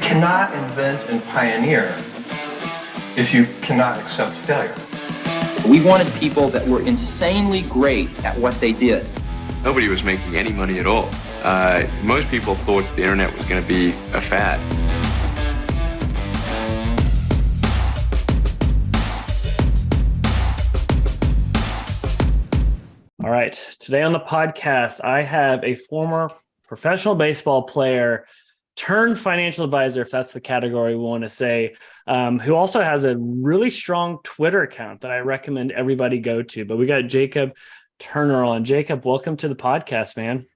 cannot invent and pioneer if you cannot accept failure. We wanted people that were insanely great at what they did. Nobody was making any money at all. Most people thought the internet was going to be a fad. All right. Today on the podcast, I have a former professional baseball player turned financial advisor, if that's the category we want to say, who also has a really strong Twitter account that I recommend everybody go to. But we got Jacob Turner on. Jacob, welcome to the podcast, man.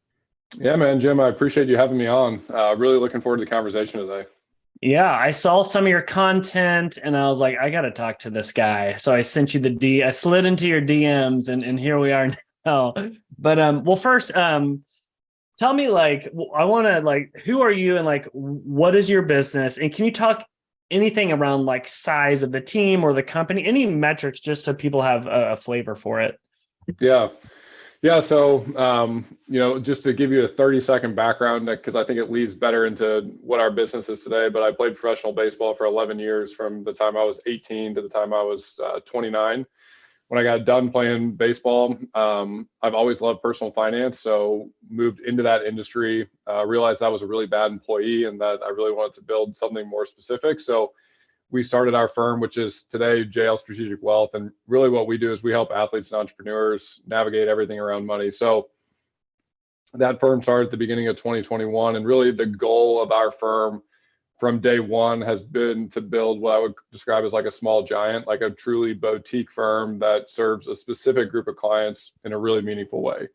Yeah, man, Jim, I appreciate you having me on. Really looking forward to the conversation today. Yeah, I saw some of your content and I was like, I got to talk to this guy. So I sent you I slid into your DMs and here we are now. But well, first, tell me, I want to, who are you and, what is your business? And can you talk anything around, size of the team or the company, any metrics, just so people have a flavor for it? Yeah. So, just to give you a 30-second background, because I think it leads better into what our business is today, but I played professional baseball for 11 years from the time I was 18 to the time I was 29. When I got done playing baseball, I've always loved personal finance. So moved into that industry, realized I was a really bad employee and that I really wanted to build something more specific. So we started our firm, which is today JL Strategic Wealth. And really what we do is we help athletes and entrepreneurs navigate everything around money. So that firm started at the beginning of 2021. And really the goal of our firm from day one has been to build what I would describe as a small giant, like a truly boutique firm that serves a specific group of clients in a really meaningful way.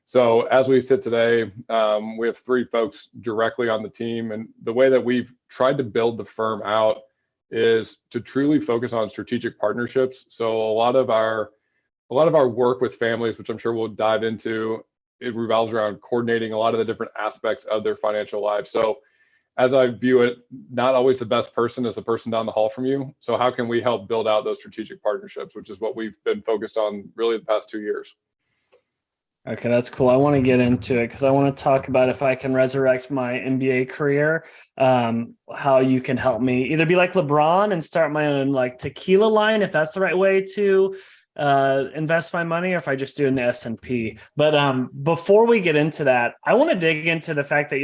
So as we sit today, we have 3 folks directly on the team. And the way that we've tried to build the firm out is to truly focus on strategic partnerships. So a lot of our work with families, which I'm sure we'll dive into, it revolves around coordinating a lot of the different aspects of their financial lives. So as I view it, not always the best person is the person down the hall from you. So how can we help build out those strategic partnerships, which is what we've been focused on really the past 2 years. Okay, that's cool. I want to get into it because I want to talk about if I can resurrect my NBA career, how you can help me either be like LeBron and start my own tequila line, if that's the right way to invest my money, or if I just do it in the S&P. But before we get into that, I want to dig into the fact that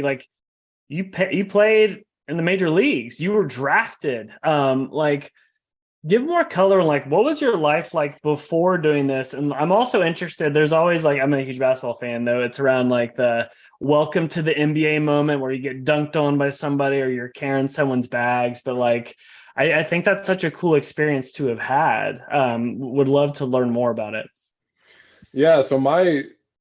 you played in the major leagues. You were drafted. Give more color on what was your life like before doing this? And I'm also interested, there's always I'm a huge basketball fan though. It's around the welcome to the NBA moment where you get dunked on by somebody or you're carrying someone's bags. But I think that's such a cool experience to have had. Would love to learn more about it. Yeah, so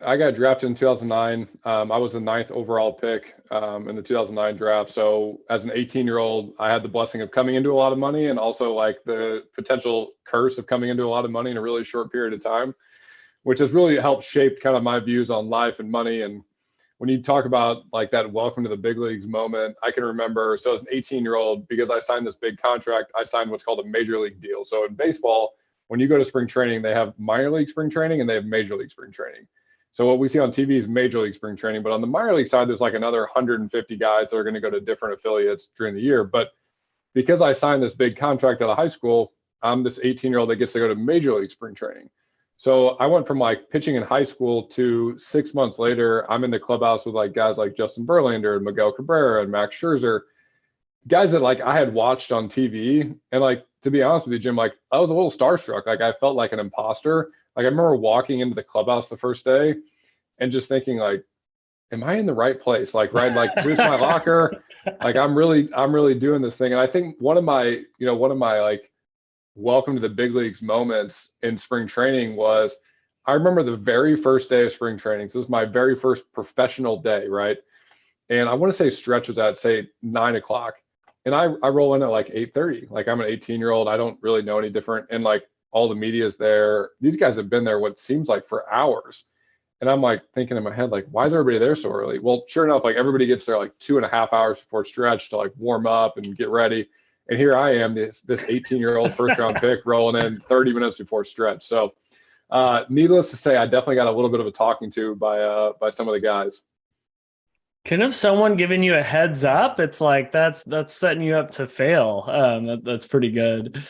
I got drafted in 2009. I was the 9th overall pick in the 2009 draft. So as an 18-year-old, I had the blessing of coming into a lot of money and also the potential curse of coming into a lot of money in a really short period of time, which has really helped shape kind of my views on life and money. And when you talk about that welcome to the big leagues moment, I can remember, so as an 18-year-old, because I signed this big contract, I signed what's called a major league deal. So in baseball, when you go to spring training, they have minor league spring training and they have major league spring training. So what we see on TV is major league spring training, but on the minor league side, there's another 150 guys that are going to go to different affiliates during the year. But because I signed this big contract out of high school, I'm this 18-year-old that gets to go to major league spring training. So I went from pitching in high school to 6 months later, I'm in the clubhouse with guys like Justin Verlander and Miguel Cabrera and Max Scherzer, guys that I had watched on TV. And to be honest with you, Jim, I was a little starstruck. I felt like an imposter. I remember walking into the clubhouse the first day and just thinking am I in the right place? Where's my locker? I'm really doing this thing. And I think one of my welcome to the big leagues moments in spring training was, I remember the very first day of spring training. So this is my very first professional day, right? And I want to say stretch was at 9 o'clock. And I roll in at 8:30. I'm an 18-year-old. I don't really know any different. And all the media is there. These guys have been there what seems for hours. And I'm thinking in my head, why is everybody there so early? Well, sure enough, everybody gets there 2.5 hours before stretch to warm up and get ready. And here I am, this 18-year-old first round pick rolling in 30 minutes before stretch. So needless to say, I definitely got a little bit of a talking to by some of the guys. Can have someone giving you a heads up, it's like that's setting you up to fail. That's pretty good.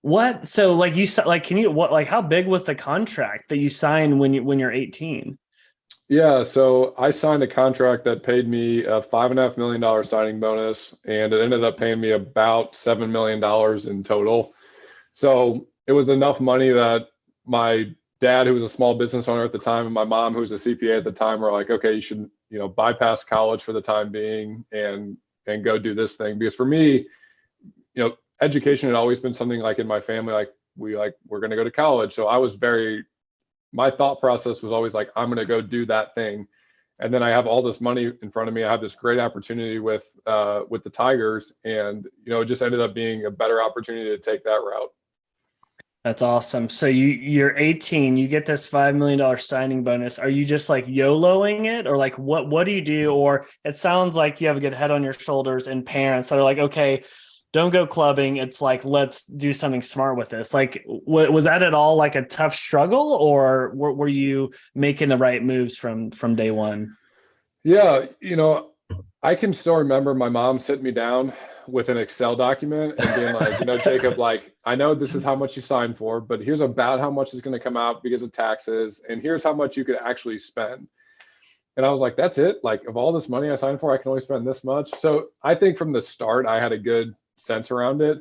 What so like like can you what like how big was the contract that you signed when you're 18? Yeah, so I signed a contract that paid me a $5.5 million signing bonus, and it ended up paying me about $7 million in total. So it was enough money that my dad, who was a small business owner at the time, and my mom, who was a CPA at the time, were like, okay, you should, bypass college for the time being and go do this thing. Because for me, education had always been something like in my family, like we're going to go to college. So my thought process was always like, I'm going to go do that thing. And then I have all this money in front of me. I have this great opportunity with the Tigers, and it just ended up being a better opportunity to take that route. That's awesome. So you're 18, you get this $5 million signing bonus. Are you just like YOLOing it, or like what do you do? Or it sounds like you have a good head on your shoulders and parents that are like, okay, don't go clubbing. It's like, let's do something smart with this. Like, was that at all like a tough struggle, or were you making the right moves from day one? Yeah, I can still remember my mom sitting me down with an Excel document and being like, Jacob, like, I know this is how much you signed for, but here's about how much is going to come out because of taxes, and here's how much you could actually spend. And I was like, that's it? Like, of all this money I signed for, I can only spend this much. So I think from the start, I had a good sense around it.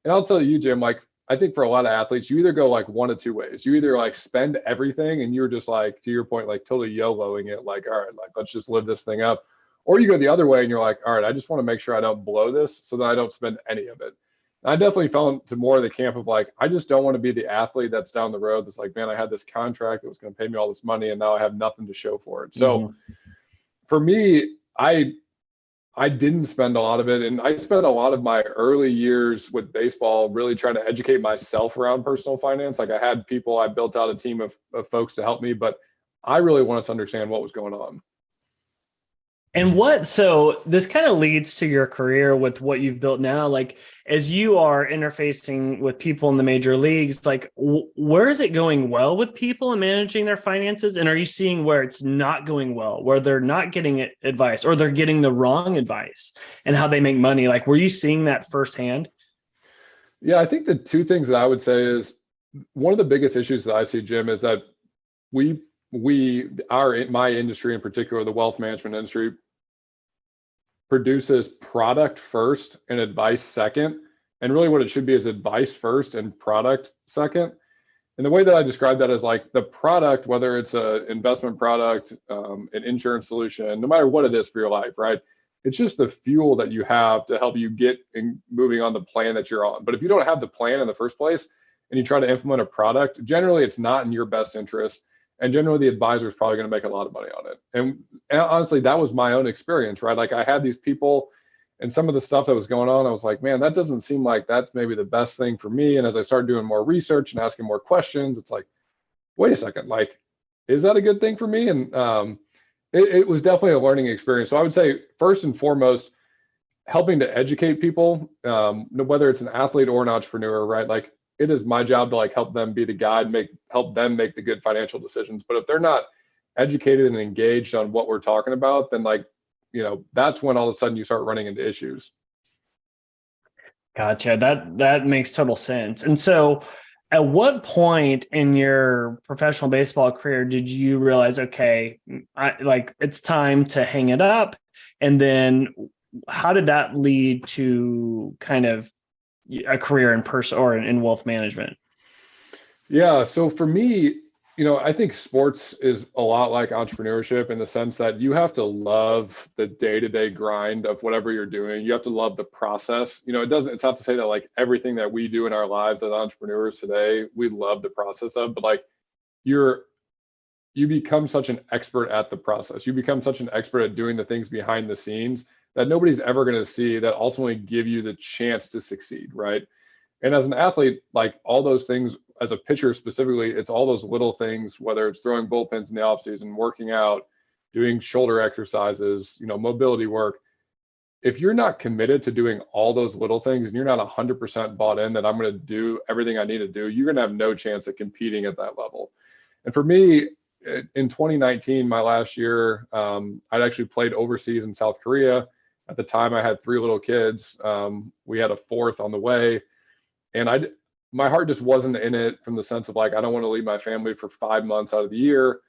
And I'll tell you, Jim, like, I think for a lot of athletes, you either go like one of two ways. You either like spend everything and you're just like, to your point, like totally YOLOing it, like, all right, like, let's just live this thing up. Or you go the other way and you're like, all right, I just want to make sure I don't blow this so that I don't spend any of it. And I definitely fell into more of the camp of like, I just don't want to be the athlete that's down the road that's like, man, I had this contract that was going to pay me all this money and now I have nothing to show for it. So for me, I didn't spend a lot of it. And I spent a lot of my early years with baseball really trying to educate myself around personal finance. Like, I had people, I built out a team of folks to help me, but I really wanted to understand what was going on. And so this kind of leads to your career with what you've built now. Like, as you are interfacing with people in the major leagues, like where is it going well with people and managing their finances? And are you seeing where it's not going well, where they're not getting advice or they're getting the wrong advice and how they make money? Like, were you seeing that firsthand? Yeah, I think the two things that I would say is one of the biggest issues that I see, Jim, is that my industry in particular, the wealth management industry, produces product first and advice second. And really what it should be is advice first and product second. And the way that I describe that is like the product, whether it's an investment product, an insurance solution, no matter what it is for your life, right? It's just the fuel that you have to help you get moving on the plan that you're on. But if you don't have the plan in the first place and you try to implement a product, generally it's not in your best interest. And generally the advisor is probably going to make a lot of money on it. And honestly, that was my own experience, right? Like, I had these people and some of the stuff that was going on, I was like, man, that doesn't seem like that's maybe the best thing for me. And as I started doing more research and asking more questions, it's like, wait a second, like, is that a good thing for me? And it was definitely a learning experience. So I would say first and foremost, helping to educate people, whether it's an athlete or an entrepreneur, right? Like, it is my job to like help them be the guide, help them make the good financial decisions. But if they're not educated and engaged on what we're talking about, then like, that's when all of a sudden you start running into issues. Gotcha. That makes total sense. And so at what point in your professional baseball career did you realize, okay, it's time to hang it up? And then how did that lead to kind of a career in person or in wealth management? Yeah. So for me, I think sports is a lot like entrepreneurship in the sense that you have to love the day-to-day grind of whatever you're doing. You have to love the process. It's not to say that like everything that we do in our lives as entrepreneurs today, we love the process of, but like you become such an expert at the process. You become such an expert at doing the things behind the scenes that nobody's ever going to see that ultimately give you the chance to succeed, right? And as an athlete, like all those things, as a pitcher specifically, it's all those little things, whether it's throwing bullpens in the offseason, working out, doing shoulder exercises, mobility work. If you're not committed to doing all those little things and you're not 100% bought in that I'm going to do everything I need to do, you're going to have no chance at competing at that level. And for me, in 2019, my last year, I'd actually played overseas in South Korea. At the time, I had 3 little kids. We had a 4th on the way, and my heart just wasn't in it from the sense of like, I don't want to leave my family for 5 months out of the year.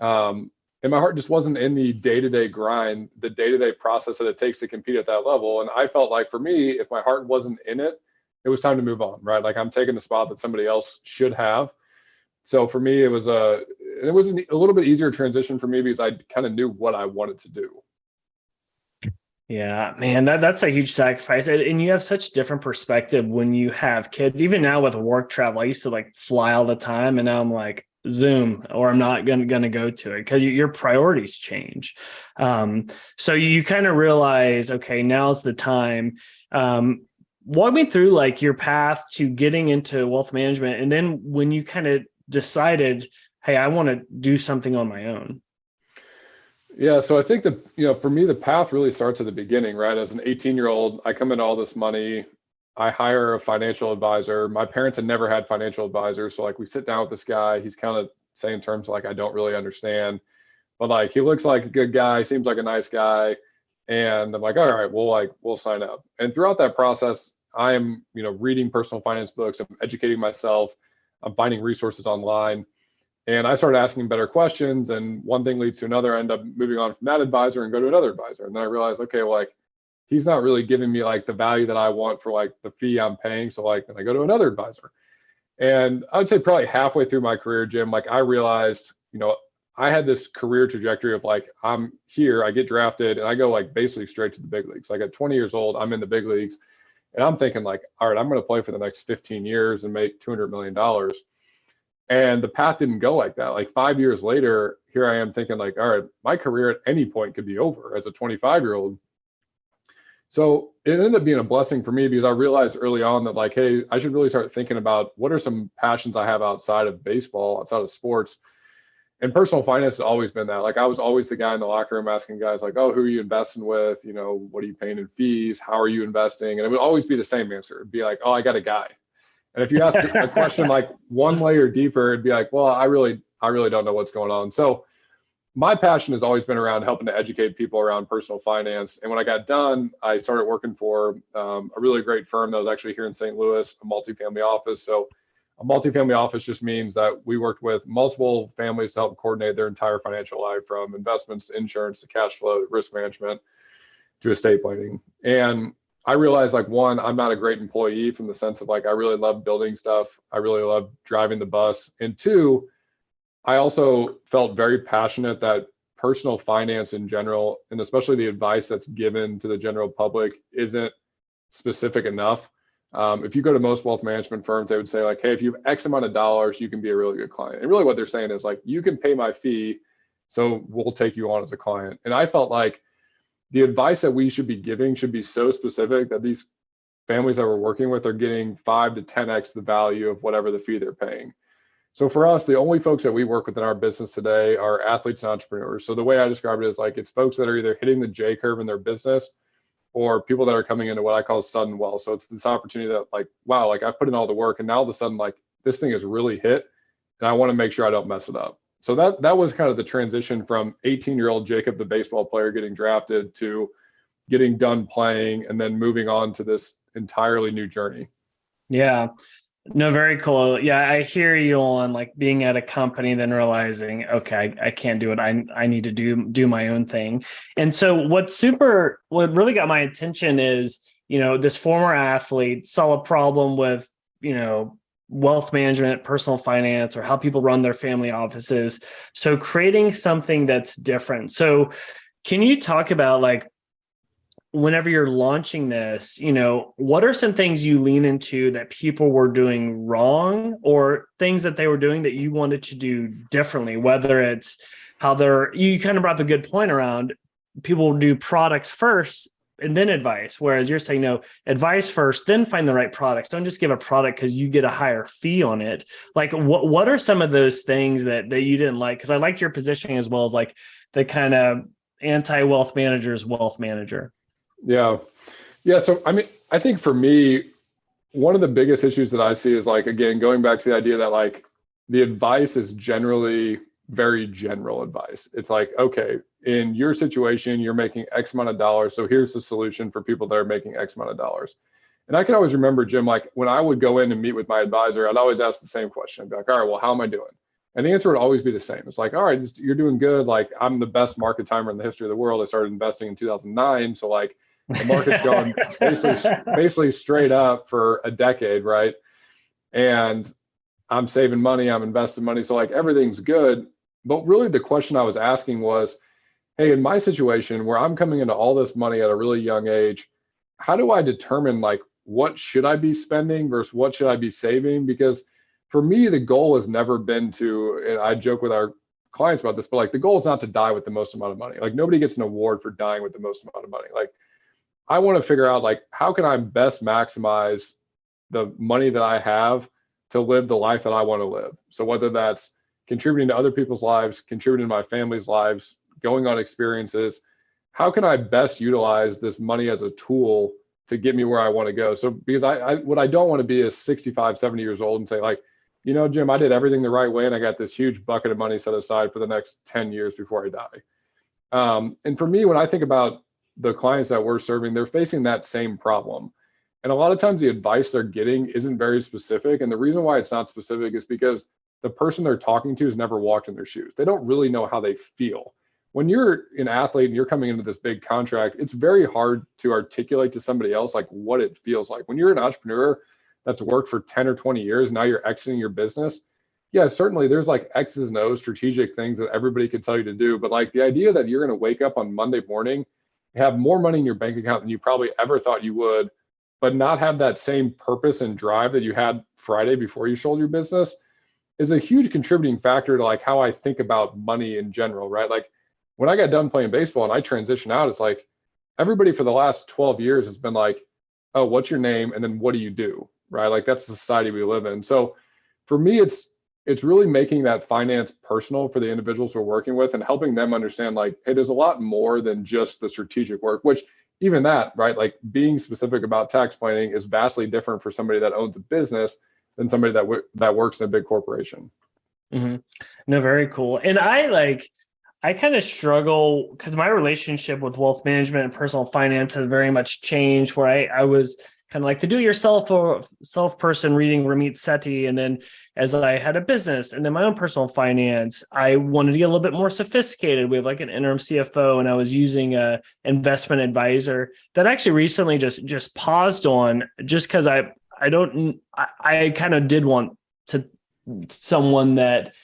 And my heart just wasn't in the day-to-day grind, the day-to-day process that it takes to compete at that level. And I felt like for me, if my heart wasn't in it, it was time to move on, right? Like I'm taking the spot that somebody else should have. So for me, it was a little bit easier transition for me because I kind of knew what I wanted to do. Yeah, man, that's a huge sacrifice. And you have such different perspective when you have kids. Even now with work travel, I used to like fly all the time, and now I'm like Zoom, or I'm not gonna go to it because your priorities change. So you kind of realize, okay, now's the time. Walk me through like your path to getting into wealth management, and then when you kind of decided, hey, I want to do something on my own. Yeah, so I think that, for me, the path really starts at the beginning, right? As an 18-year-old, I come into all this money. I hire a financial advisor. My parents had never had financial advisors. So like we sit down with this guy, he's kind of saying terms like, I don't really understand, but like, he looks like a good guy, seems like a nice guy. And I'm like, all right, we'll sign up. And throughout that process, I am, reading personal finance books, I'm educating myself, I'm finding resources online. And I started asking better questions, and one thing leads to another. I end up moving on from that advisor and go to another advisor. And then I realized, okay, well, like he's not really giving me like the value that I want for like the fee I'm paying. So like, then I go to another advisor. And I would say probably halfway through my career, Jim, like I realized, I had this career trajectory of like, I'm here, I get drafted, and I go like basically straight to the big leagues. Like at 20 years old, I'm in the big leagues, and I'm thinking like, all right, I'm going to play for the next 15 years and make $200 million. And the path didn't go like that. Like 5 years later, here I am thinking like, all right, my career at any point could be over as a 25-year-old. So it ended up being a blessing for me because I realized early on that like, hey, I should really start thinking about what are some passions I have outside of baseball, outside of sports. And personal finance has always been that. Like I was always the guy in the locker room asking guys like, oh, who are you investing with? What are you paying in fees? How are you investing? And it would always be the same answer. It'd be like, oh, I got a guy. And if you ask a question like one layer deeper, it'd be like, well, I really don't know what's going on. So my passion has always been around helping to educate people around personal finance. And when I got done, I started working for a really great firm that was actually here in St. Louis, a multifamily office. So a multifamily office just means that we worked with multiple families to help coordinate their entire financial life, from investments to insurance to cash flow to risk management to estate planning. And I realized like, one, I'm not a great employee from the sense of like, I really love building stuff. I really love driving the bus. And two, I also felt very passionate that personal finance in general, and especially the advice that's given to the general public, isn't specific enough. If you go to most wealth management firms, they would say like, hey, if you have X amount of dollars, you can be a really good client. And really what they're saying is like, you can pay my fee, so we'll take you on as a client. And I felt like the advice that we should be giving should be so specific that these families that we're working with are getting 5 to 10x the value of whatever the fee they're paying. So for us, the only folks that we work with in our business today are athletes and entrepreneurs. So the way I describe it is like, it's folks that are either hitting the J curve in their business or people that are coming into what I call sudden wealth. So it's this opportunity that like, wow, like I put in all the work and now all of a sudden like this thing is really hit and I want to make sure I don't mess it up. So that was kind of the transition from 18-year-old Jacob, the baseball player, getting drafted to getting done playing and then moving on to this entirely new journey. Yeah. No, very cool. Yeah, I hear you on like being at a company, then realizing, okay, I can't do it. I need to do my own thing. And so what really got my attention is, this former athlete saw a problem with, wealth management, personal finance, or how people run their family offices. So creating something that's different. So can you talk about like, whenever you're launching this, what are some things you lean into that people were doing wrong, or things that they were doing that you wanted to do differently, whether it's how you kind of brought up a good point around people do products first and then advice. Whereas you're saying, no, advice first, then find the right products. Don't just give a product because you get a higher fee on it. Like what are some of those things that you didn't like? Because I liked your positioning as well as like the kind of anti-wealth manager's wealth manager. Yeah. So, I mean, I think for me, one of the biggest issues that I see is like, again, going back to the idea that like the advice is generally very general advice. It's like, okay, in your situation, you're making X amount of dollars. So here's the solution for people that are making X amount of dollars. And I can always remember, Jim, like when I would go in and meet with my advisor, I'd always ask the same question. I'd be like, all right, well, how am I doing? And the answer would always be the same. It's like, all right, you're doing good. Like I'm the best market timer in the history of the world. I started investing in 2009. So like the market's gone basically straight up for a decade, right? And I'm saving money, I'm investing money. So like everything's good. But really the question I was asking was, hey, in my situation where I'm coming into all this money at a really young age, how do I determine like what should I be spending versus what should I be saving? Because for me, the goal has never been to, and I joke with our clients about this, but like the goal is not to die with the most amount of money. Like nobody gets an award for dying with the most amount of money. Like I want to figure out like how can I best maximize the money that I have to live the life that I want to live. So whether that's contributing to other people's lives, contributing to my family's lives, going on experiences, how can I best utilize this money as a tool to get me where I want to go? So because what I don't want to be is 65, 70 years old and say like, you know, Jim, I did everything the right way and I got this huge bucket of money set aside for the next 10 years before I die. And for me, when I think about the clients that we're serving, they're facing that same problem. And a lot of times the advice they're getting isn't very specific. And the reason why it's not specific is because the person they're talking to has never walked in their shoes. They don't really know how they feel. When you're an athlete and you're coming into this big contract, it's very hard to articulate to somebody else like what it feels like. When you're an entrepreneur that's worked for 10 or 20 years, now you're exiting your business. Yeah, certainly there's like X's and O's strategic things that everybody can tell you to do. But like the idea that you're going to wake up on Monday morning, have more money in your bank account than you probably ever thought you would, but not have that same purpose and drive that you had Friday before you sold your business is a huge contributing factor to like how I think about money in general, right? Like when I got done playing baseball and I transitioned out, it's like everybody for the last 12 years has been like, oh, what's your name? And then what do you do? Right? Like that's the society we live in. So for me, it's really making that finance personal for the individuals we're working with and helping them understand like, hey, there's a lot more than just the strategic work, which even that, right? Like being specific about tax planning is vastly different for somebody that owns a business than somebody that works in a big corporation. Mm-hmm. No, very cool. And I kind of struggle because my relationship with wealth management and personal finance has very much changed where I was kind of like the do-it-yourself or self person reading Ramit Sethi. And then as I had a business and then my own personal finance, I wanted to get a little bit more sophisticated. We have like an interim CFO and I was using a investment advisor that actually recently just paused on just because I kind of did want to someone that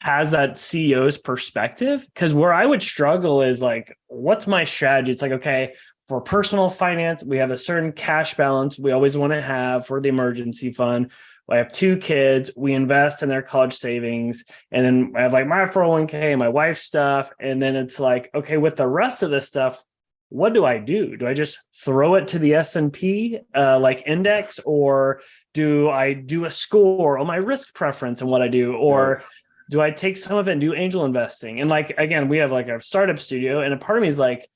has that CEO's perspective, because where I would struggle is like, what's my strategy? It's like, okay, for personal finance, we have a certain cash balance we always want to have for the emergency fund. I have 2 kids, we invest in their college savings, and then I have like my 401k, my wife's stuff. And then it's like, okay, with the rest of this stuff, what do I do? Do I just throw it to the S&P like index, or do I do a score on my risk preference and what I do? Or do I take some of it and do angel investing? And like, again, we have like a startup studio and a part of me is like,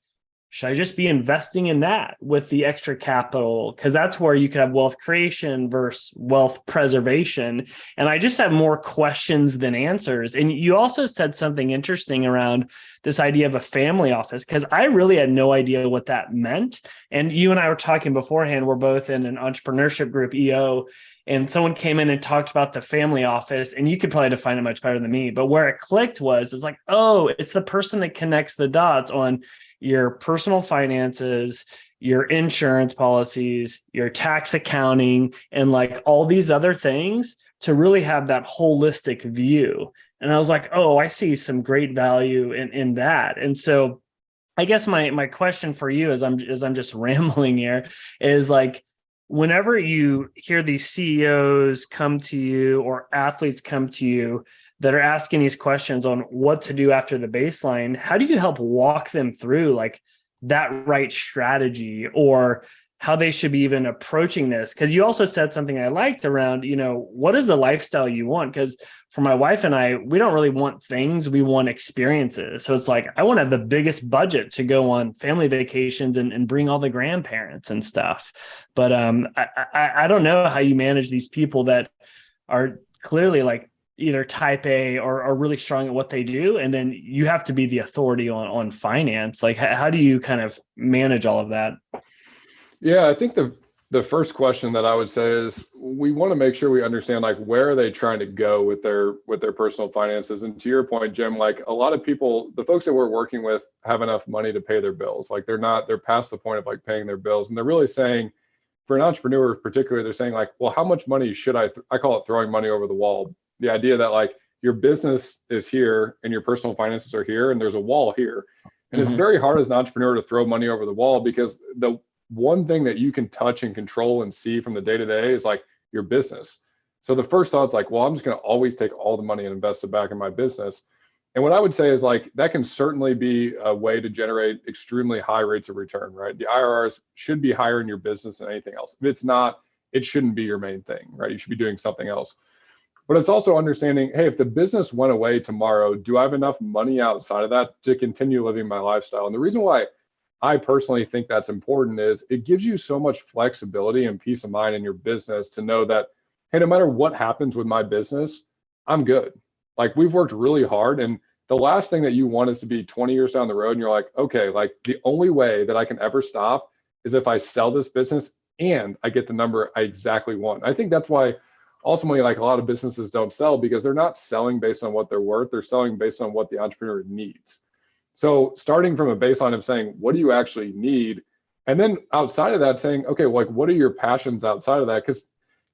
should I just be investing in that with the extra capital? Because that's where you could have wealth creation versus wealth preservation. And I just have more questions than answers. And you also said something interesting around this idea of a family office, because I really had no idea what that meant. And you and I were talking beforehand, we're both in an entrepreneurship group, EO, and someone came in and talked about the family office, and you could probably define it much better than me. But where it clicked was, it's like, oh, it's the person that connects the dots on your personal finances, your insurance policies, your tax accounting, and like all these other things to really have that holistic view. And I was like, oh, I see some great value in that. And so I guess my question for you as I'm just rambling here is like, whenever you hear these CEOs come to you or athletes come to you that are asking these questions on what to do after the baseline, how do you help walk them through like that right strategy or how they should be even approaching this? Because you also said something I liked around, what is the lifestyle you want? Because for my wife and I, we don't really want things, we want experiences. So it's like, I want to have the biggest budget to go on family vacations and bring all the grandparents and stuff. But I don't know how you manage these people that are clearly like either type A or are really strong at what they do, and then you have to be the authority on finance. Like, how do you kind of manage all of that? Yeah, I think the first question that I would say is we want to make sure we understand like where are they trying to go with their personal finances. And to your point, Jim, like a lot of people, the folks that we're working with have enough money to pay their bills. Like they're past the point of like paying their bills. And they're really saying, for an entrepreneur particularly, they're saying like, well, how much money should I call it throwing money over the wall. The idea that like your business is here and your personal finances are here and there's a wall here. And it's very hard as an entrepreneur to throw money over the wall because the one thing that you can touch and control and see from the day to day is like your business. So the first thought's like, well, I'm just going to always take all the money and invest it back in my business. And what I would say is like, that can certainly be a way to generate extremely high rates of return, right? The IRRs should be higher in your business than anything else. If it's not, it shouldn't be your main thing, right? You should be doing something else. But it's also understanding, hey, if the business went away tomorrow, do I have enough money outside of that to continue living my lifestyle? And the reason why I personally think that's important is it gives you so much flexibility and peace of mind in your business to know that, hey, no matter what happens with my business, I'm good. Like we've worked really hard, and the last thing that you want is to be 20 years down the road and you're like, okay, like the only way that I can ever stop is if I sell this business and I get the number I exactly want. I think that's why ultimately like a lot of businesses don't sell, because they're not selling based on what they're worth. They're selling based on what the entrepreneur needs. So starting from a baseline of saying, what do you actually need? And then outside of that saying, okay, well, like what are your passions outside of that? Because,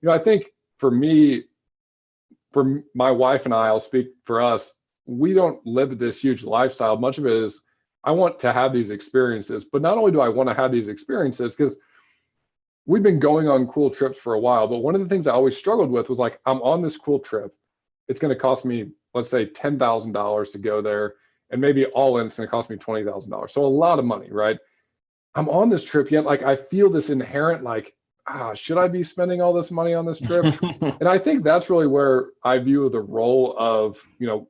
I think for me, for my wife and I'll speak for us, we don't live this huge lifestyle. Much of it is I want to have these experiences, but not only do I want to have these experiences, because we've been going on cool trips for a while, but one of the things I always struggled with was like, I'm on this cool trip. It's going to cost me, let's say $10,000 to go there. And maybe all in, it's going to cost me $20,000. So a lot of money, right? I'm on this trip yet. Like I feel this inherent, like, should I be spending all this money on this trip? And I think that's really where I view the role of,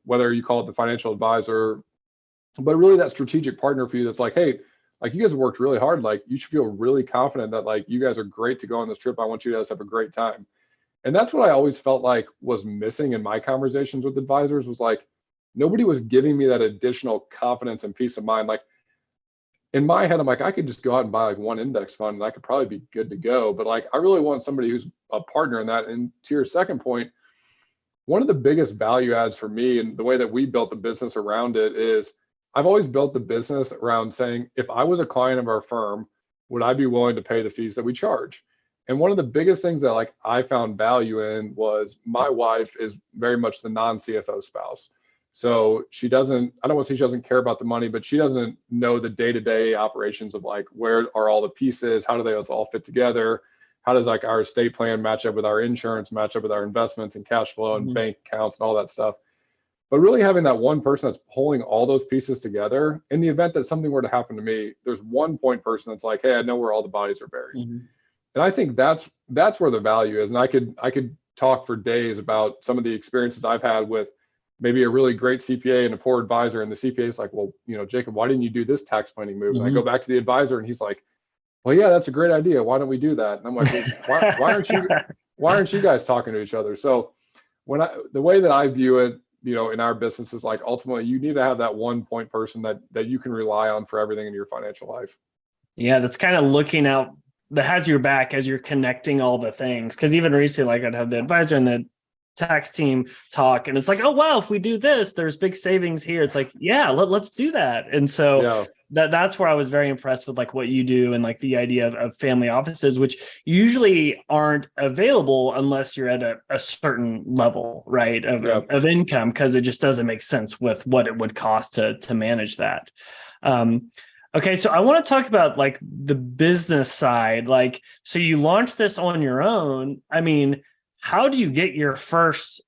whether you call it the financial advisor, but really that strategic partner for you. That's like, hey, like you guys have worked really hard. Like you should feel really confident that like you guys are great to go on this trip. I want you guys to have a great time. And that's what I always felt like was missing in my conversations with advisors was like, nobody was giving me that additional confidence and peace of mind. Like in my head, I'm like, I could just go out and buy like one index fund and I could probably be good to go. But like, I really want somebody who's a partner in that. And to your second point, one of the biggest value adds for me and the way that we built the business around it is I've always built the business around saying, if I was a client of our firm, would I be willing to pay the fees that we charge? And one of the biggest things that like I found value in was my wife is very much the non-CFO spouse. So she doesn't, I don't want to say she doesn't care about the money, but she doesn't know the day-to-day operations of like, where are all the pieces? How do they all fit together? How does like our estate plan match up with our insurance, match up with our investments and cash flow and bank accounts and all that stuff? But really having that one person that's pulling all those pieces together in the event that something were to happen to me, there's one point person that's like, hey, I know where all the bodies are buried. And I think that's where the value is. And I could talk for days about some of the experiences I've had with maybe a really great CPA and a poor advisor. And the CPA is like, well, Jacob, why didn't you do this tax planning move? And I go back to the advisor and he's like, well, yeah, that's a great idea. Why don't we do that? And I'm like, well, why aren't you guys talking to each other? So the way that I view it, in our business is like, ultimately you need to have that one point person that you can rely on for everything in your financial life. Yeah. That's kind of looking out, that has your back as you're connecting all the things. Cause even recently, like I'd have the advisor and the tax team talk and it's like, oh wow, if we do this, there's big savings here. It's like, yeah, let's do that. And so that's where I was very impressed with like what you do and like the idea of family offices, which usually aren't available unless you're at a certain level, right, of income, because it just doesn't make sense with what it would cost to manage that. Okay, so I want to talk about like the business side. Like, so you launched this on your own. I mean, how do you get your first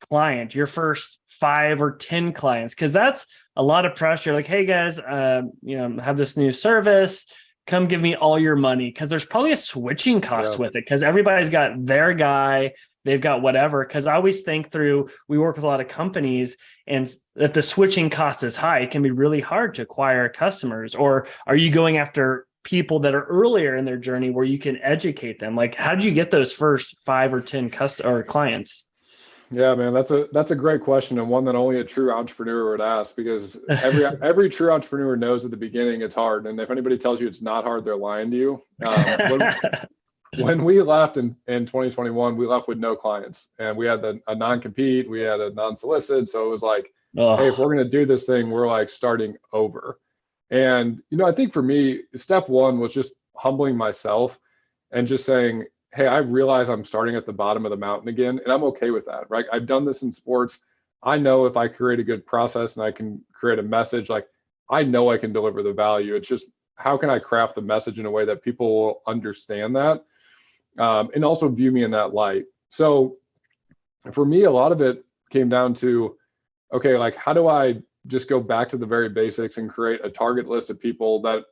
client, your first 5 or 10 clients? Because that's a lot of pressure. Like, hey guys, have this new service. Come give me all your money. Because there's probably a switching cost with it. Because everybody's got their guy, they've got whatever. Because I always think through, we work with a lot of companies, and that the switching cost is high. It can be really hard to acquire customers. Or are you going after people that are earlier in their journey where you can educate them? Like, how did you get those first 5 or 10 clients? Yeah, man, that's a great question, and one that only a true entrepreneur would ask, because every true entrepreneur knows at the beginning it's hard, and if anybody tells you it's not hard, they're lying to you. When we left in 2021, we left with no clients, and we had a non-compete, we had a non-solicit, so it was like, hey, if Oh, we're going to do this thing, we're like starting over. And I think for me, step one was just humbling myself and just saying, hey, I realize I'm starting at the bottom of the mountain again, and I'm okay with that, right? I've done this in sports. I know if I create a good process and I can create a message, like I know I can deliver the value. It's just how can I craft the message in a way that people will understand that, and also view me in that light. So for me, a lot of it came down to, okay, like how do I just go back to the very basics and create a target list of people that,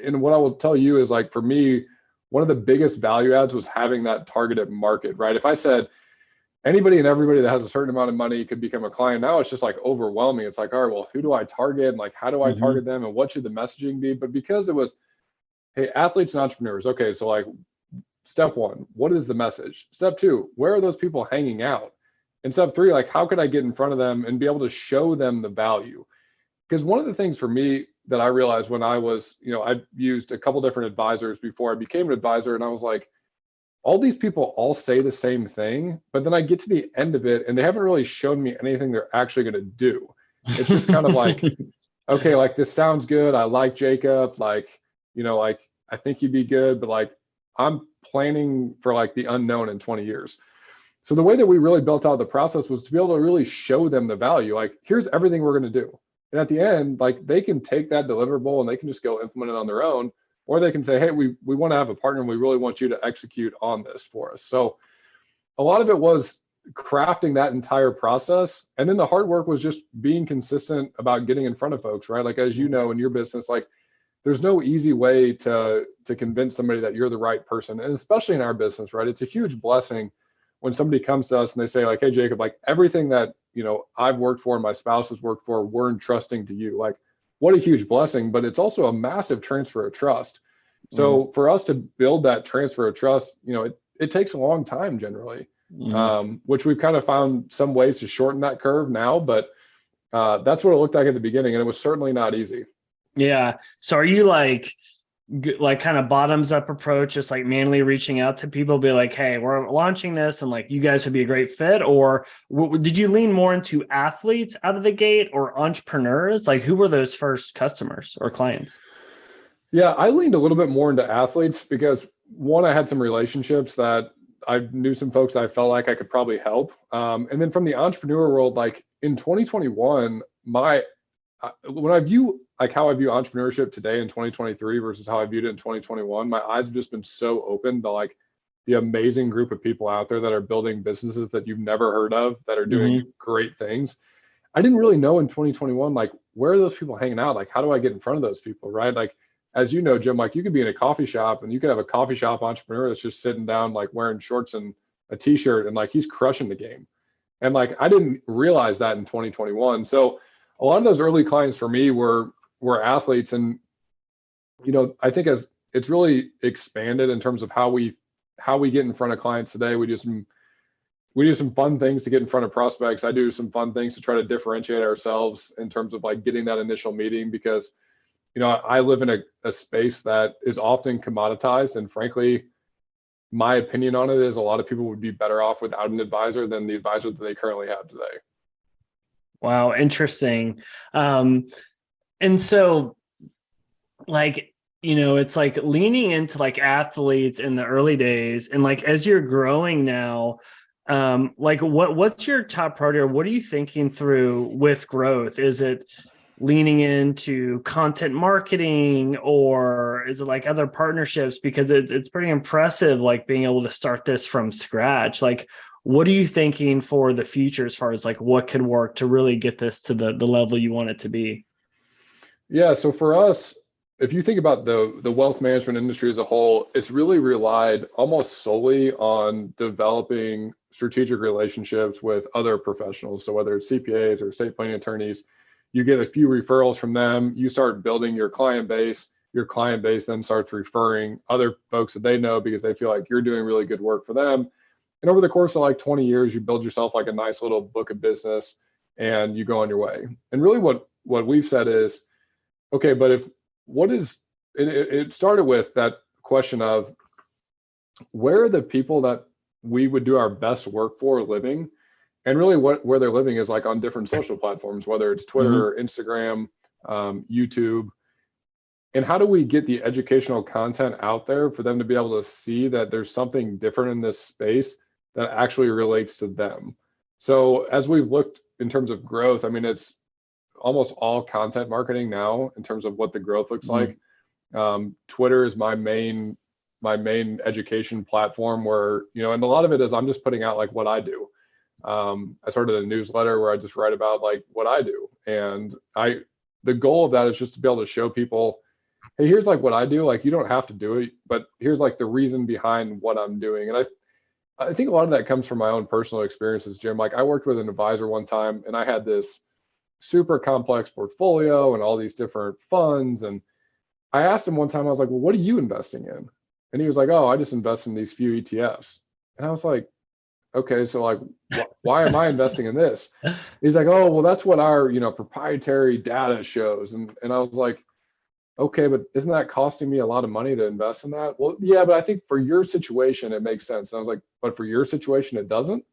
and what I will tell you is, like, for me, one of the biggest value adds was having that targeted market, right? If I said anybody and everybody that has a certain amount of money could become a client, now it's just like overwhelming. It's like, all right, well, who do I target? And like, how do I mhm. target them? And what should the messaging be? But because it was, hey, athletes and entrepreneurs, okay, so like step one, what is the message? Step two, where are those people hanging out? And step three, like, how could I get in front of them and be able to show them the value? Because one of the things for me that I realized when I was, I used a couple different advisors before I became an advisor, and I was like, all these people all say the same thing, but then I get to the end of it and they haven't really shown me anything they're actually going to do. It's just kind of like, okay, like this sounds good. I like Jacob. Like, like I think he'd be good, but like I'm planning for like the unknown in 20 years. So the way that we really built out the process was to be able to really show them the value. Like, here's everything we're going to do. And at the end, like they can take that deliverable and they can just go implement it on their own, or they can say, hey, we want to have a partner and we really want you to execute on this for us. So a lot of it was crafting that entire process. And then the hard work was just being consistent about getting in front of folks, right? Like, as you know, in your business, like there's no easy way to convince somebody that you're the right person. And especially in our business, right? It's a huge blessing when somebody comes to us and they say like, hey, Jacob, like everything that, I've worked for and my spouse has worked for, we're entrusting to you. Like, what a huge blessing, but it's also a massive transfer of trust. Mm, So for us to build that transfer of trust, it takes a long time generally, mm. which we've kind of found some ways to shorten that curve now, but that's what it looked like at the beginning. And it was certainly not easy. Yeah. So are you like kind of bottoms up approach, just like manually reaching out to people, be like, hey, we're launching this and like you guys would be a great fit? Or did you lean more into athletes out of the gate or entrepreneurs? Like who were those first customers or clients? Yeah, I leaned a little bit more into athletes because one, I had some relationships that I knew some folks I felt like I could probably help. And then from the entrepreneur world, like in 2021, when I view like how I view entrepreneurship today in 2023 versus how I viewed it in 2021, my eyes have just been so open to like the amazing group of people out there that are building businesses that you've never heard of that are doing Mm-hmm. great things. I didn't really know in 2021, like, where are those people hanging out? Like, how do I get in front of those people, right? Like, as you know, Jim, like you could be in a coffee shop and you could have a coffee shop entrepreneur that's just sitting down, like wearing shorts and a t-shirt, and like he's crushing the game. And like, I didn't realize that in 2021. So a lot of those early clients for me were athletes. And, I think as it's really expanded in terms of how we get in front of clients today, we do some fun things to get in front of prospects. I do some fun things to try to differentiate ourselves in terms of like getting that initial meeting, because I live in a space that is often commoditized, and frankly, my opinion on it is a lot of people would be better off without an advisor than the advisor that they currently have today. Wow, interesting. And so like, it's like leaning into like athletes in the early days, and like as you're growing now, like what's your top priority, or what are you thinking through with growth? Is it leaning into content marketing, or is it like other partnerships? Because it's pretty impressive, like being able to start this from scratch. Like, what are you thinking for the future as far as like what could work to really get this to the level you want it to be? Yeah, so for us, if you think about the wealth management industry as a whole, it's really relied almost solely on developing strategic relationships with other professionals. So whether it's CPAs or estate planning attorneys, you get a few referrals from them, you start building your client base. Your client base then starts referring other folks that they know because they feel like you're doing really good work for them. And over the course of like 20 years, you build yourself like a nice little book of business and you go on your way. And really what we've said is, okay, but if what is, it started with that question of where are the people that we would do our best work for living? And really where they're living is like on different social platforms, whether it's Twitter or Instagram, YouTube. And how do we get the educational content out there for them to be able to see that there's something different in this space that actually relates to them? So as we've looked in terms of growth, I mean, it's almost all content marketing now in terms of what the growth looks like. Twitter is my main education platform where, you know, and a lot of it is I'm just putting out like what I do. I started a newsletter where I just write about like what I do. And the goal of that is just to be able to show people, hey, here's like what I do. Like, you don't have to do it, but here's like the reason behind what I'm doing. And I think a lot of that comes from my own personal experiences, Jim. Like, I worked with an advisor one time and I had this super complex portfolio and all these different funds. And I asked him one time, I was like, well, what are you investing in? And he was like, oh, I just invest in these few ETFs. And I was like, okay, so like, why am I investing in this? He's like, oh, well, that's what our, you know, proprietary data shows. And I was like, okay, but isn't that costing me a lot of money to invest in that? Well, yeah, but I think for your situation, it makes sense. And I was like, but for your situation, it doesn't.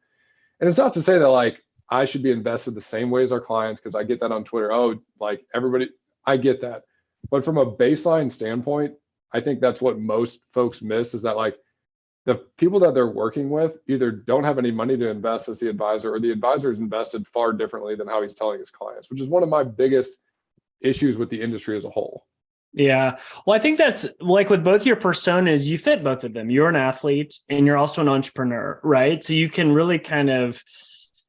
And it's not to say that like I should be invested the same way as our clients, because I get that on Twitter. Oh, like everybody, I get that. But from a baseline standpoint, I think that's what most folks miss, is that like the people that they're working with either don't have any money to invest as the advisor, or the advisor is invested far differently than how he's telling his clients, which is one of my biggest issues with the industry as a whole. Yeah. Well, I think that's like with both your personas, you fit both of them. You're an athlete and you're also an entrepreneur, right? So you can really kind of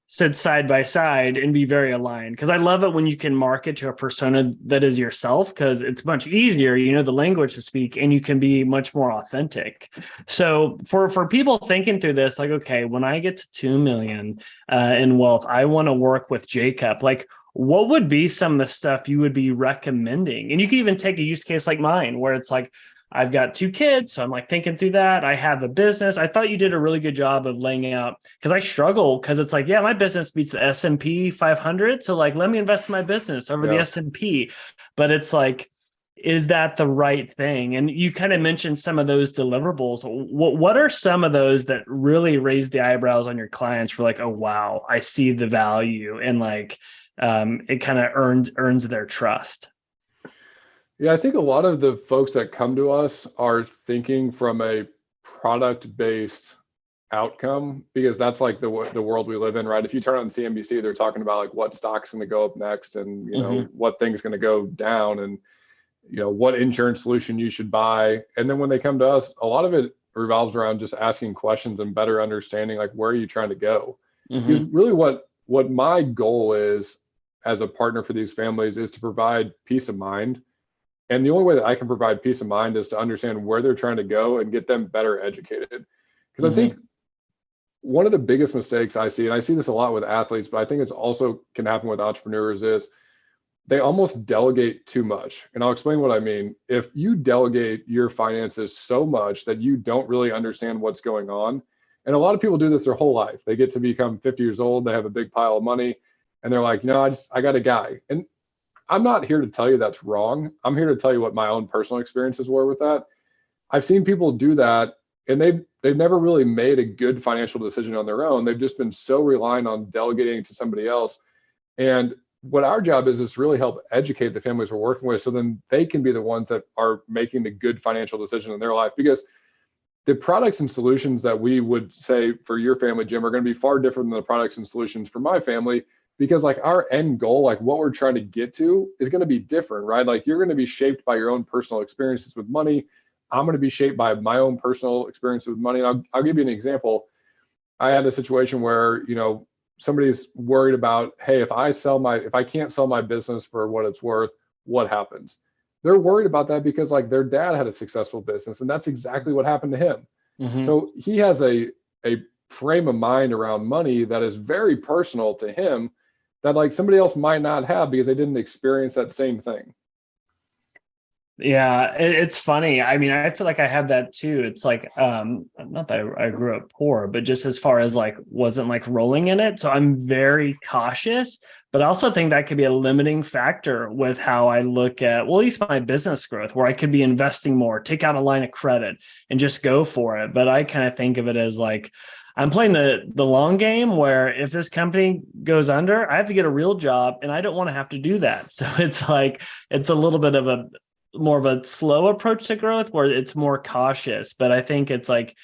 sit side by side and be very aligned. Because I love it when you can market to a persona that is yourself, because it's much easier, you know, the language to speak, and you can be much more authentic. So for people thinking through this, like, okay, when I get to 2 million in wealth, I want to work with Jacob. Like, what would be some of the stuff you would be recommending? And you can even take a use case like mine, where it's like, I've got 2 kids, so I'm like thinking through that. I have a business. I thought you did a really good job of laying out, because I struggle, because it's like, yeah, my business beats the S&P 500. So like, let me invest in my business over the S&P. But it's like, is that the right thing? And you kind of mentioned some of those deliverables. What are some of those that really raise the eyebrows on your clients for like, oh, wow, I see the value, and like, it kind of earns their trust? Yeah, I think a lot of the folks that come to us are thinking from a product-based outcome, because that's like the world we live in, right? If you turn on CNBC, they're talking about like what stock's going to go up next, and you know what thing's going to go down, and you know what insurance solution you should buy. And then when they come to us, a lot of it revolves around just asking questions and better understanding like, where are you trying to go? Because really what my goal is as a partner for these families is to provide peace of mind. And the only way that I can provide peace of mind is to understand where they're trying to go and get them better educated. Because I think one of the biggest mistakes I see, and I see this a lot with athletes, but I think it's also can happen with entrepreneurs, is they almost delegate too much. And I'll explain what I mean. If you delegate your finances so much that you don't really understand what's going on, and a lot of people do this their whole life. They get to become 50 years old, they have a big pile of money, and they're like, no, I got a guy. And I'm not here to tell you that's wrong. I'm here to tell you what my own personal experiences were with that. I've seen people do that, and they've never really made a good financial decision on their own. They've just been so reliant on delegating to somebody else. And what our job is to really help educate the families we're working with, so then they can be the ones that are making the good financial decision in their life. Because the products and solutions that we would say for your family, Jim, are going to be far different than the products and solutions for my family, because like our end goal, like what we're trying to get to, is going to be different, right? Like you're going to be shaped by your own personal experiences with money. I'm going to be shaped by my own personal experiences with money. And I'll give you an example. I had a situation where, you know, somebody's worried about, hey, if I can't sell my business for what it's worth, what happens? They're worried about that because like their dad had a successful business, and that's exactly what happened to him. So he has a frame of mind around money that is very personal to him, that like somebody else might not have, because they didn't experience that same thing. Yeah, it's funny. I mean, I feel like I have that too. It's like, not that I grew up poor, but just as far as like wasn't like rolling in it. So I'm very cautious, but I also think that could be a limiting factor with how I look at, well, at least my business growth, where I could be investing more, take out a line of credit and just go for it. But I kind of think of it as like I'm playing the long game where if this company goes under, I have to get a real job and I don't want to have to do that. So it's like it's a little bit of a more of a slow approach to growth where it's more cautious. But I think it's like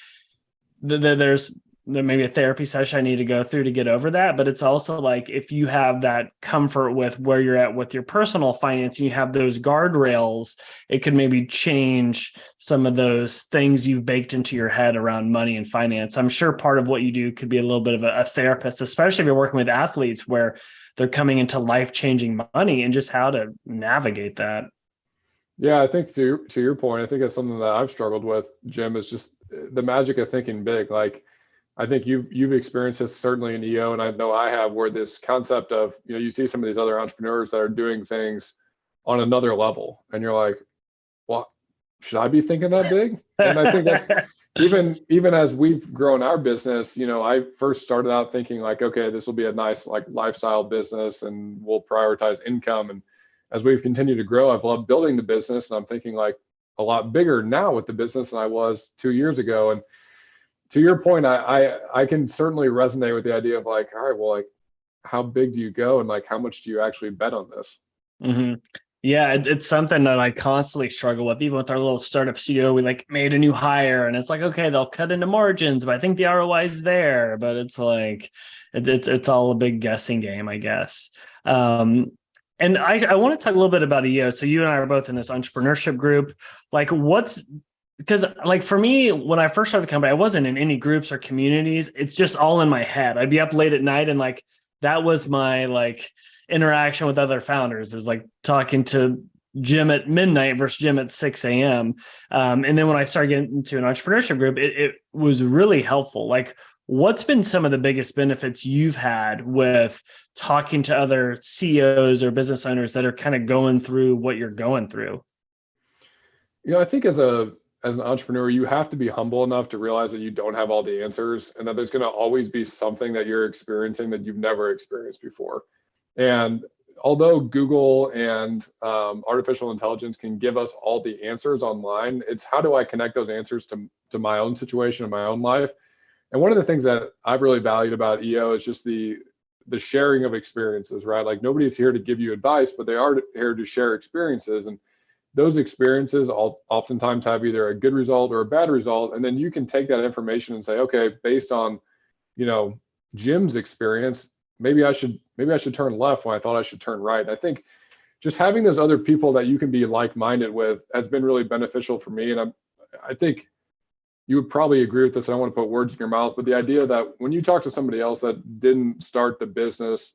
there may be a therapy session I need to go through to get over that. But it's also like if you have that comfort with where you're at with your personal finance and you have those guardrails, it could maybe change some of those things you've baked into your head around money and finance. I'm sure part of what you do could be a little bit of a therapist, especially if you're working with athletes where they're coming into life-changing money and just how to navigate that. Yeah, I think to your point, I think that's something that I've struggled with, Jim, is just the magic of thinking big. Like I think you've experienced this certainly in EO, and I know I have, where this concept of, you see some of these other entrepreneurs that are doing things on another level, and you're like, well, should I be thinking that big? And I think that's even as we've grown our business, I first started out thinking like, okay, this will be a nice like lifestyle business and we'll prioritize income. And as we've continued to grow, I've loved building the business, and I'm thinking like a lot bigger now with the business than I was 2 years ago. And to your point, I can certainly resonate with the idea of like, all right, well, like how big do you go, and like how much do you actually bet on this? Mm-hmm. Yeah, it's something that I constantly struggle with. Even with our little startup studio, we like made a new hire, and it's like, okay, they'll cut into margins, but I think the ROI is there. But it's like, it's all a big guessing game, I guess. And I want to talk a little bit about EO. So you and I are both in this entrepreneurship group. Like, because like for me, when I first started the company, I wasn't in any groups or communities. It's just all in my head. I'd be up late at night and like that was my like interaction with other founders, is like talking to Jim at midnight versus Jim at 6 a.m. And then when I started getting into an entrepreneurship group, it was really helpful. Like, what's been some of the biggest benefits you've had with talking to other CEOs or business owners that are kind of going through what you're going through? I think as an entrepreneur, you have to be humble enough to realize that you don't have all the answers, and that there's going to always be something that you're experiencing that you've never experienced before. And although Google and artificial intelligence can give us all the answers online, it's how do I connect those answers to my own situation and my own life. And one of the things that I've really valued about EO is just the sharing of experiences, right? Like nobody's here to give you advice, but they are here to share experiences. And those experiences oftentimes have either a good result or a bad result. And then you can take that information and say, okay, based on, Jim's experience, maybe I should turn left when I thought I should turn right. And I think just having those other people that you can be like-minded with has been really beneficial for me. And I think you would probably agree with this. I don't want to put words in your mouth, but the idea that when you talk to somebody else that didn't start the business,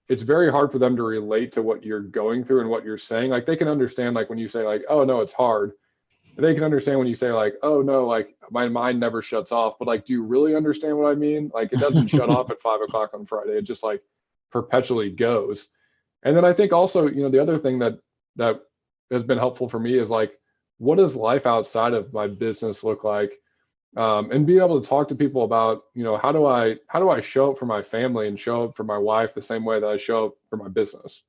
it's very hard for them to relate to what you're going through and what you're saying. Like they can understand, like when you say like, oh no, it's hard. They can understand when you say like, oh no, like my mind never shuts off. But like, do you really understand what I mean? Like it doesn't shut off at 5 o'clock on Friday. It just like perpetually goes. And then I think also, the other thing that has been helpful for me is like, what does life outside of my business look like? And being able to talk to people about, how do I show up for my family and show up for my wife the same way that I show up for my business?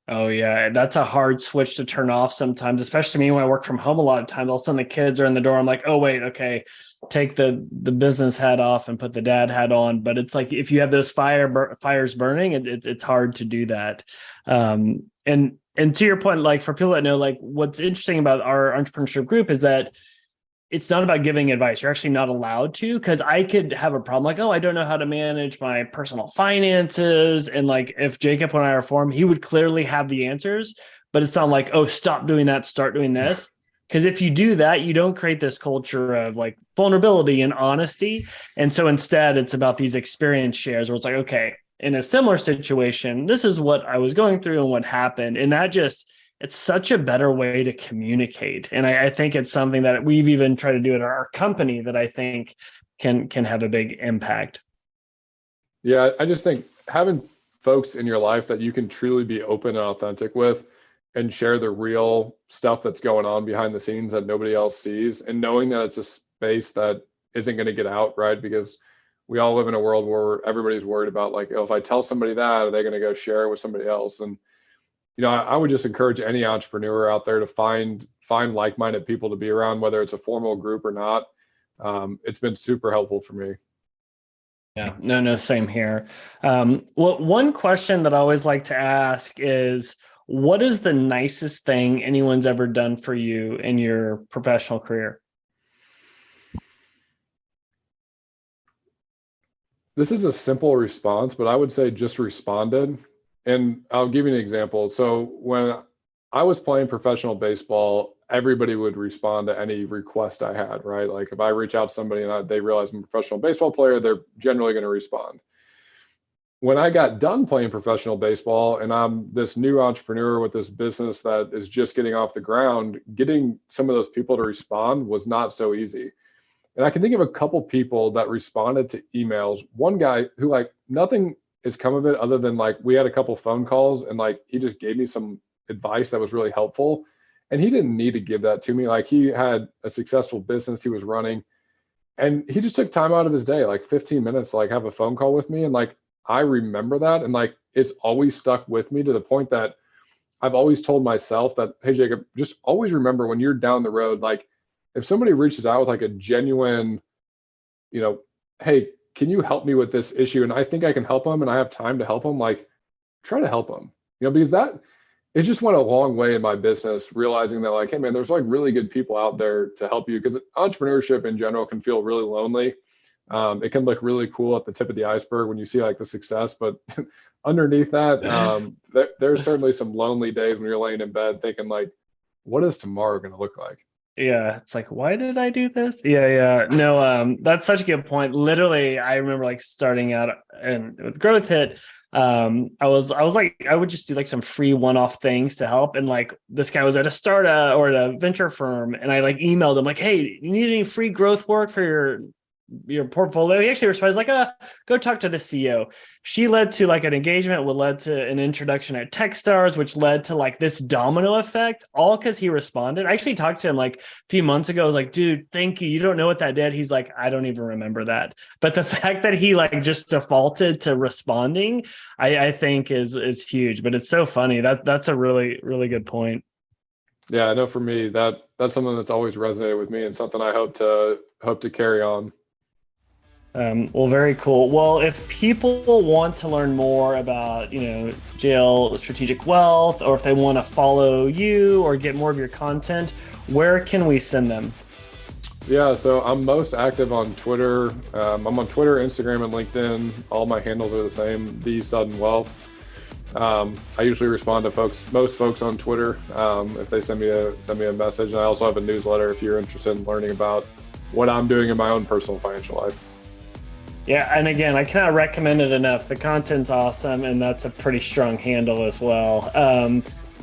Oh yeah, that's a hard switch to turn off sometimes, especially me when I work from home a lot of times. All of a sudden the kids are in the door. I'm like, oh wait, okay, take the business hat off and put the dad hat on. But it's like if you have those fires burning, it's hard to do that. And to your point, like for people that know, like what's interesting about our entrepreneurship group is that it's not about giving advice. You're actually not allowed to, because I could have a problem like, oh, I don't know how to manage my personal finances. And like if Jacob and I are formed, he would clearly have the answers, but it's not like, oh, stop doing that, start doing this. Because if you do that, you don't create this culture of like vulnerability and honesty. And so instead, it's about these experience shares where it's like, okay, in a similar situation, this is what I was going through and what happened. And that just, it's such a better way to communicate. And I think it's something that we've even tried to do at our company that I think can have a big impact. Yeah, I just think having folks in your life that you can truly be open and authentic with and share the real stuff that's going on behind the scenes that nobody else sees, and knowing that it's a space that isn't going to get out, right? Because we all live in a world where everybody's worried about like, oh, if I tell somebody that, are they going to go share it with somebody else? And I would just encourage any entrepreneur out there to find like-minded people to be around, whether it's a formal group or not. It's been super helpful for me. Yeah, no, same here. Well, one question that I always like to ask is, what is the nicest thing anyone's ever done for you in your professional career? This is a simple response, but I would say just responded. And I'll give you an example. So when I was playing professional baseball, everybody would respond to any request I had, right? Like if I reach out to somebody and they realize I'm a professional baseball player, they're generally going to respond. When I got done playing professional baseball and I'm this new entrepreneur with this business that is just getting off the ground, getting some of those people to respond was not so easy. And I can think of a couple people that responded to emails. One guy who like nothing has come of it other than like we had a couple phone calls and like he just gave me some advice that was really helpful. And he didn't need to give that to me. Like he had a successful business he was running and he just took time out of his day, like 15 minutes, to like have a phone call with me. And like, I remember that. And like, it's always stuck with me to the point that I've always told myself that, hey, Jacob, just always remember when you're down the road, like if somebody reaches out with like a genuine, hey, can you help me with this issue? And I think I can help them and I have time to help them, like try to help them, because that, it just went a long way in my business, realizing that like, hey man, there's like really good people out there to help you, because entrepreneurship in general can feel really lonely. It can look really cool at the tip of the iceberg when you see like the success, but underneath that, there's certainly some lonely days when you're laying in bed thinking like, what is tomorrow going to look like? Yeah, it's like, why did I do this? Yeah. No, that's such a good point. Literally, I remember like starting out and with Growth Hit, I was like, I would just do like some free one-off things to help. And like this guy was at a startup or at a venture firm, and I like emailed him like, hey, you need any free growth work for your portfolio? He actually responded like, go talk to the CEO. She led to like an engagement, what led to an introduction at Techstars, which led to like this domino effect, all because he responded. I actually talked to him like a few months ago. I was like, dude, thank you. You don't know what that did. He's like, I don't even remember that. But the fact that he like just defaulted to responding, I think is huge. But it's so funny. That's a really, really good point. Yeah, I know for me, that's something that's always resonated with me and something I hope to carry on. Well, very cool. Well, if people want to learn more about, Jail Strategic Wealth, or if they want to follow you or get more of your content, where can we send them? Yeah, so I'm most active on Twitter. I'm on Twitter, Instagram, and LinkedIn. All my handles are the same, The Sudden Wealth. I usually respond to most folks on Twitter if they send me a message. And I also have a newsletter if you're interested in learning about what I'm doing in my own personal financial life. Yeah, and again, I cannot recommend it enough. The content's awesome, and that's a pretty strong handle as well.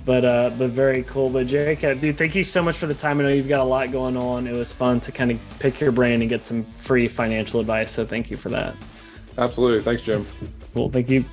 But very cool. But Jacob, dude, thank you so much for the time. I know you've got a lot going on. It was fun to kind of pick your brain and get some free financial advice. So thank you for that. Absolutely. Thanks, Jim. Cool. Thank you.